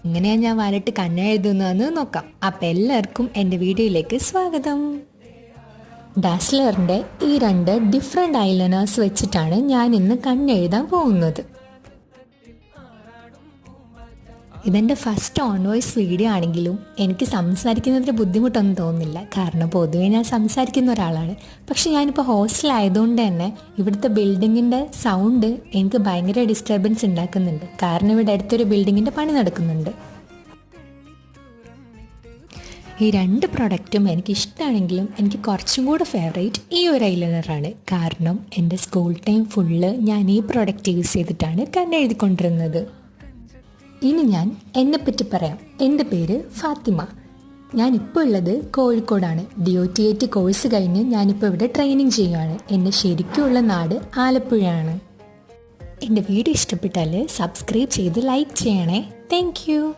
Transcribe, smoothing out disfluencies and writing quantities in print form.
എങ്ങനെയാ ഞാൻ വരട്ട് കണ്ണെഴുതുന്നതെന്ന് നോക്കാം. അപ്പം എല്ലാവർക്കും എൻ്റെ വീഡിയോയിലേക്ക് സ്വാഗതം. ഡാസ്ലറിൻ്റെ ഈ രണ്ട് ഡിഫറെൻ്റ് ഐലൈനേഴ്സ് വെച്ചിട്ടാണ് ഞാൻ ഇന്ന് കണ്ണെഴുതാൻ പോകുന്നത്. ഇതെൻ്റെ ഫസ്റ്റ് ഓൺ വോയിസ് വീഡിയോ ആണെങ്കിലും എനിക്ക് സംസാരിക്കുന്നതിന് ബുദ്ധിമുട്ടൊന്നും തോന്നുന്നില്ല. കാരണം പൊതുവേ ഞാൻ സംസാരിക്കുന്ന ഒരാളാണ്. പക്ഷെ ഞാനിപ്പോൾ ഹോസ്റ്റലായതുകൊണ്ട് തന്നെ ഇവിടുത്തെ ബിൽഡിങ്ങിൻ്റെ സൗണ്ട് എനിക്ക് ഭയങ്കര ഡിസ്റ്റർബൻസ് ഉണ്ടാക്കുന്നുണ്ട്. കാരണം ഇവിടെ അടുത്തൊരു ബിൽഡിങ്ങിൻ്റെ പണി നടക്കുന്നുണ്ട്. ഈ രണ്ട് പ്രൊഡക്റ്റും എനിക്കിഷ്ടമാണെങ്കിലും എനിക്ക് കുറച്ചും കൂടെ ഫേവറേറ്റ് ഈ ഒരു ഐലൈനറാണ്. കാരണം എൻ്റെ സ്കൂൾ ടൈം ഫുള്ള് ഞാൻ ഈ പ്രൊഡക്റ്റ് യൂസ് ചെയ്തിട്ടാണ് കണ്ണെഴുതിക്കൊണ്ടിരുന്നത്. ഇനി ഞാൻ എന്നെപ്പറ്റി പറയാം. എൻ്റെ പേര് ഫാത്തിമ. ഞാനിപ്പോൾ ഉള്ളത് കോഴിക്കോടാണ്. DOTAT കോഴ്സ് കഴിഞ്ഞ് ഞാനിപ്പോൾ ഇവിടെ ട്രെയിനിങ് ചെയ്യുകയാണ്. എൻ്റെ ശരിക്കുമുള്ള നാട് ആലപ്പുഴയാണ്. എൻ്റെ വീഡിയോ ഇഷ്ടപ്പെട്ടാൽ സബ്സ്ക്രൈബ് ചെയ്ത് ലൈക്ക് ചെയ്യണേ. താങ്ക്